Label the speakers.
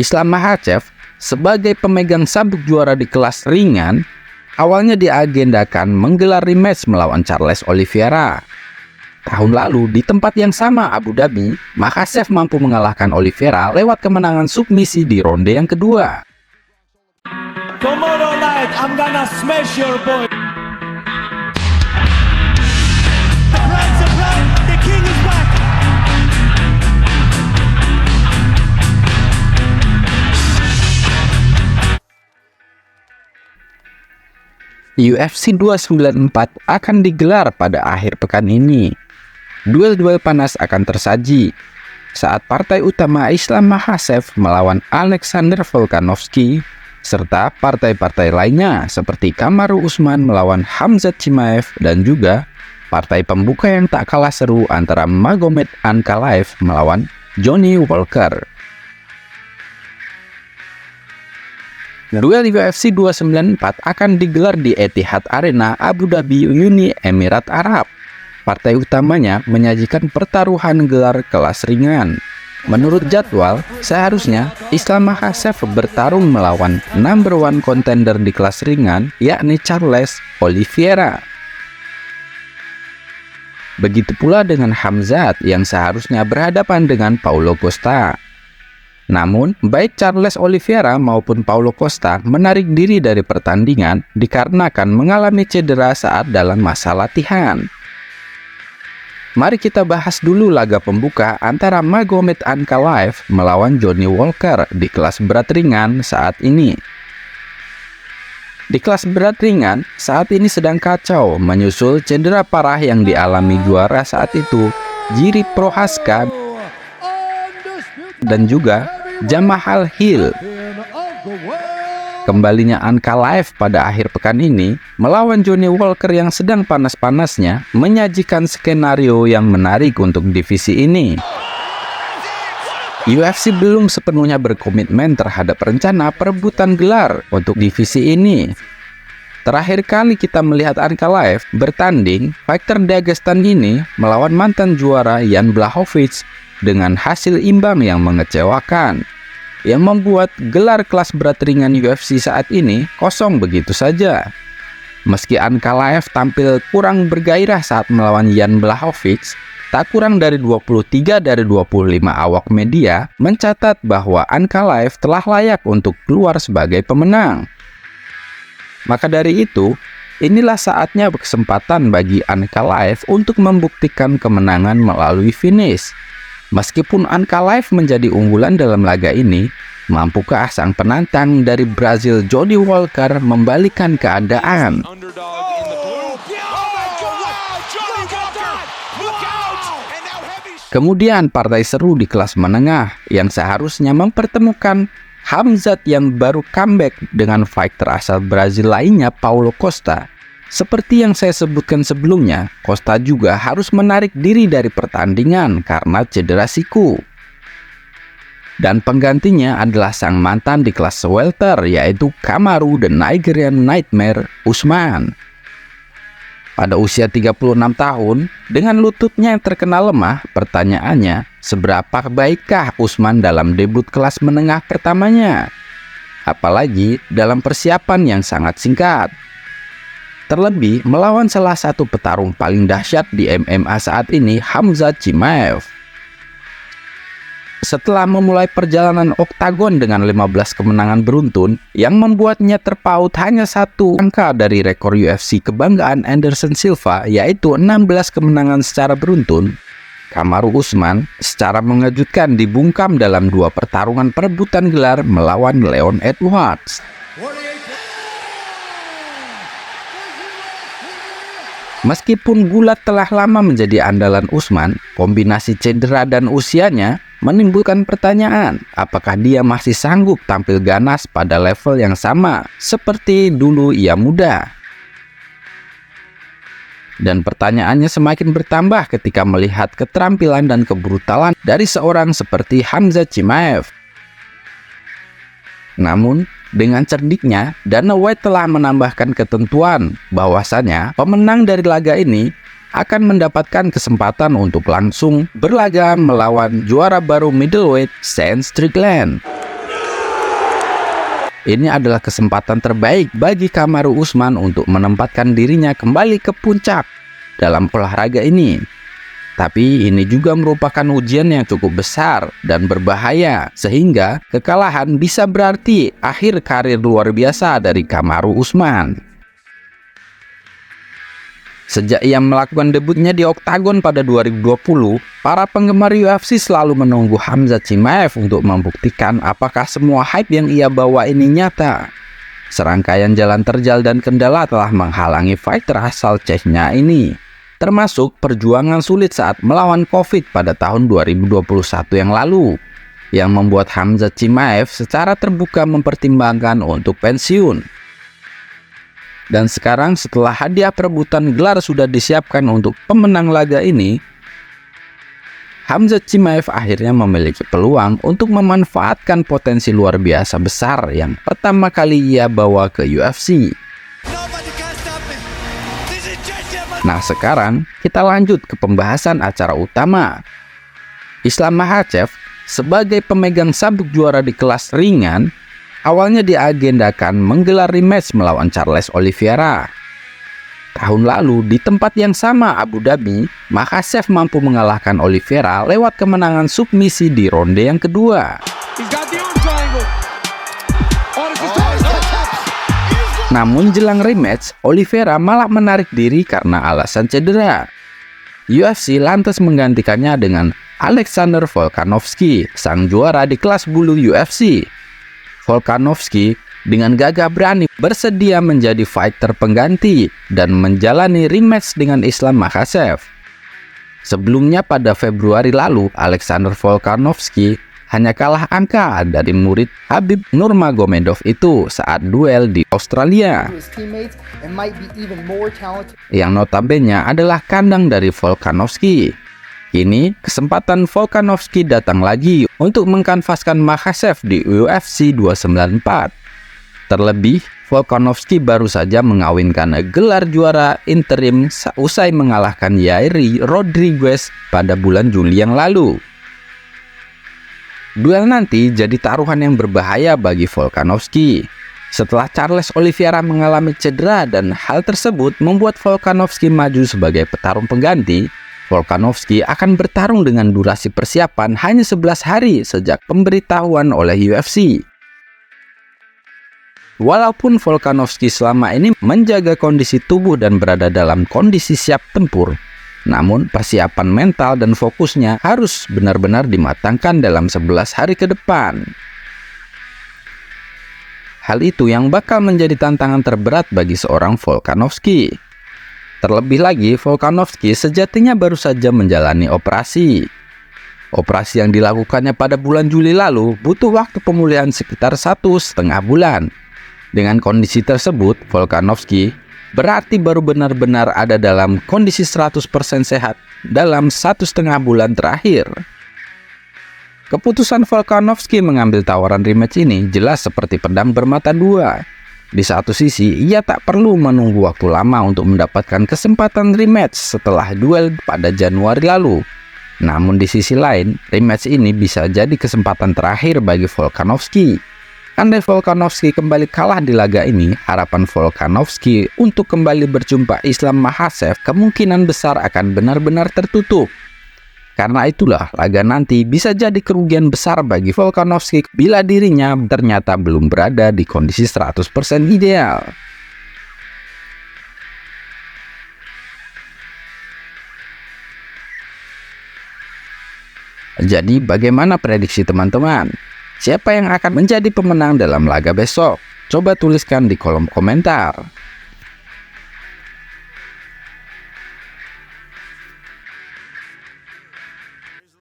Speaker 1: Islam Makhachev sebagai pemegang sabuk juara di kelas ringan awalnya diagendakan menggelar rematch melawan Charles Oliveira. Tahun lalu di tempat yang sama Abu Dhabi, Makhachev mampu mengalahkan Oliveira lewat kemenangan submisi di ronde yang kedua.
Speaker 2: Tomorrow night I'm gonna smash your boy. The king is back.
Speaker 1: UFC 294 akan digelar pada akhir pekan ini. Duel-duel panas akan tersaji saat partai utama Islam Makhachev melawan Alexander Volkanovski, serta partai-partai lainnya seperti Kamaru Usman melawan Khamzat Chimaev, dan juga partai pembuka yang tak kalah seru antara Magomed Ankalaev melawan Johnny Walker. Duel UFC 294 akan digelar di Etihad Arena, Abu Dhabi, Uni Emirat Arab. Partai utamanya menyajikan pertaruhan gelar kelas ringan. Menurut jadwal, seharusnya Islam Makhachev bertarung melawan number one contender di kelas ringan, yakni Charles Oliveira. Begitu pula dengan Khamzat yang seharusnya berhadapan dengan Paulo Costa. Namun, baik Charles Oliveira maupun Paulo Costa menarik diri dari pertandingan dikarenakan mengalami cedera saat dalam masa latihan. Mari kita bahas dulu laga pembuka antara Magomed Ankalaev melawan Johnny Walker di kelas berat ringan saat ini. Di kelas berat ringan, saat ini sedang kacau menyusul cedera parah yang dialami juara saat itu, Jiri Prochazka, dan juga Jamahal Hill. Kembalinya Ankalaev pada akhir pekan ini melawan Johnny Walker yang sedang panas-panasnya menyajikan skenario yang menarik untuk divisi ini. UFC belum sepenuhnya berkomitmen terhadap rencana perebutan gelar untuk divisi ini. Terakhir kali kita melihat Ankalaev bertanding, fighter Dagestan ini melawan mantan juara Jan Blachowicz dengan hasil imbang yang mengecewakan, yang membuat gelar kelas berat ringan UFC saat ini kosong begitu saja. Meski Ankalaev tampil kurang bergairah saat melawan Jan Blachowicz, tak kurang dari 23 dari 25 awak media mencatat bahwa Ankalaev telah layak untuk keluar sebagai pemenang. Maka dari itu, inilah saatnya kesempatan bagi Ankalaev untuk membuktikan kemenangan melalui finish. Meskipun Ankalaev menjadi unggulan dalam laga ini, mampukah sang penantang dari Brazil Johnny Walker membalikan keadaan? Kemudian partai seru di kelas menengah yang seharusnya mempertemukan Khamzat yang baru comeback dengan fighter asal Brazil lainnya Paulo Costa. Seperti yang saya sebutkan sebelumnya, Costa juga harus menarik diri dari pertandingan karena cedera siku. Dan penggantinya adalah sang mantan di kelas welter, yaitu Kamaru The Nigerian Nightmare Usman. Pada usia 36 tahun, dengan lututnya yang terkena lemah, pertanyaannya, seberapa baikkah Usman dalam debut kelas menengah pertamanya? Apalagi dalam persiapan yang sangat singkat. Terlebih melawan salah satu petarung paling dahsyat di MMA saat ini, Khamzat Chimaev. Setelah memulai perjalanan oktagon dengan 15 kemenangan beruntun yang membuatnya terpaut hanya satu angka dari rekor UFC kebanggaan Anderson Silva, yaitu 16 kemenangan secara beruntun, Kamaru Usman secara mengejutkan dibungkam dalam 2 pertarungan perebutan gelar melawan Leon Edwards. Meskipun gulat telah lama menjadi andalan Usman, kombinasi cedera dan usianya menimbulkan pertanyaan, apakah dia masih sanggup tampil ganas pada level yang sama seperti dulu ia muda? Dan pertanyaannya semakin bertambah ketika melihat keterampilan dan kebrutalan dari seorang seperti Khamzat Chimaev. Namun, dengan cerdiknya, Dana White telah menambahkan ketentuan bahwasanya pemenang dari laga ini akan mendapatkan kesempatan untuk langsung berlaga melawan juara baru middleweight Sean Strickland. Ini adalah kesempatan terbaik bagi Kamaru Usman untuk menempatkan dirinya kembali ke puncak dalam olahraga ini. Tapi ini juga merupakan ujian yang cukup besar dan berbahaya, sehingga kekalahan bisa berarti akhir karir luar biasa dari Kamaru Usman. Sejak ia melakukan debutnya di oktagon pada 2020, para penggemar UFC selalu menunggu Khamzat Chimaev untuk membuktikan apakah semua hype yang ia bawa ini nyata. Serangkaian jalan terjal dan kendala telah menghalangi fighter asal Chechnya ini, termasuk perjuangan sulit saat melawan COVID pada tahun 2021 yang lalu, yang membuat Khamzat Chimaev secara terbuka mempertimbangkan untuk pensiun. Dan sekarang setelah hadiah perebutan gelar sudah disiapkan untuk pemenang laga ini, Khamzat Chimaev akhirnya memiliki peluang untuk memanfaatkan potensi luar biasa besar yang pertama kali ia bawa ke UFC. Nah, sekarang kita lanjut ke pembahasan acara utama. Islam Makhachev sebagai pemegang sabuk juara di kelas ringan awalnya diagendakan menggelar rematch melawan Charles Oliveira. Tahun lalu di tempat yang sama Abu Dhabi, Makhachev mampu mengalahkan Oliveira lewat kemenangan submisi di ronde yang kedua. Namun jelang rematch, Oliveira malah menarik diri karena alasan cedera. UFC lantas menggantikannya dengan Alexander Volkanovski, sang juara di kelas bulu UFC. Volkanovski dengan gagah berani bersedia menjadi fighter pengganti dan menjalani rematch dengan Islam Makhachev. Sebelumnya pada Februari lalu, Alexander Volkanovski hanya kalah angka dari murid Khabib Nurmagomedov itu saat duel di Australia, yang notabene adalah kandang dari Volkanovski. Kini, kesempatan Volkanovski datang lagi untuk mengkanvaskan Makhachev di UFC 294. Terlebih, Volkanovski baru saja mengawinkan gelar juara interim usai mengalahkan Yair Rodriguez pada bulan Juli yang lalu. Duel nanti jadi taruhan yang berbahaya bagi Volkanovski. Setelah Charles Oliveira mengalami cedera dan hal tersebut membuat Volkanovski maju sebagai petarung pengganti, Volkanovski akan bertarung dengan durasi persiapan hanya 11 hari sejak pemberitahuan oleh UFC. Walaupun Volkanovski selama ini menjaga kondisi tubuh dan berada dalam kondisi siap tempur, namun persiapan mental dan fokusnya harus benar-benar dimatangkan dalam 11 hari ke depan. Hal itu yang bakal menjadi tantangan terberat bagi seorang Volkanovski. Terlebih lagi, Volkanovski sejatinya baru saja menjalani operasi. Operasi yang dilakukannya pada bulan Juli lalu butuh waktu pemulihan sekitar 1,5 bulan. Dengan kondisi tersebut, Volkanovski berarti baru benar-benar ada dalam kondisi 100% sehat dalam 1,5 bulan terakhir. Keputusan Volkanovski mengambil tawaran rematch ini jelas seperti pedang bermata dua. Di satu sisi, ia tak perlu menunggu waktu lama untuk mendapatkan kesempatan rematch setelah duel pada Januari lalu. Namun di sisi lain, rematch ini bisa jadi kesempatan terakhir bagi Volkanovski. Andai Volkanovski kembali kalah di laga ini, harapan Volkanovski untuk kembali berjumpa Islam Makhachev kemungkinan besar akan benar-benar tertutup. Karena itulah, laga nanti bisa jadi kerugian besar bagi Volkanovski bila dirinya ternyata belum berada di kondisi 100% ideal. Jadi, bagaimana prediksi teman-teman? Siapa yang akan menjadi pemenang dalam laga besok? Coba tuliskan di kolom komentar.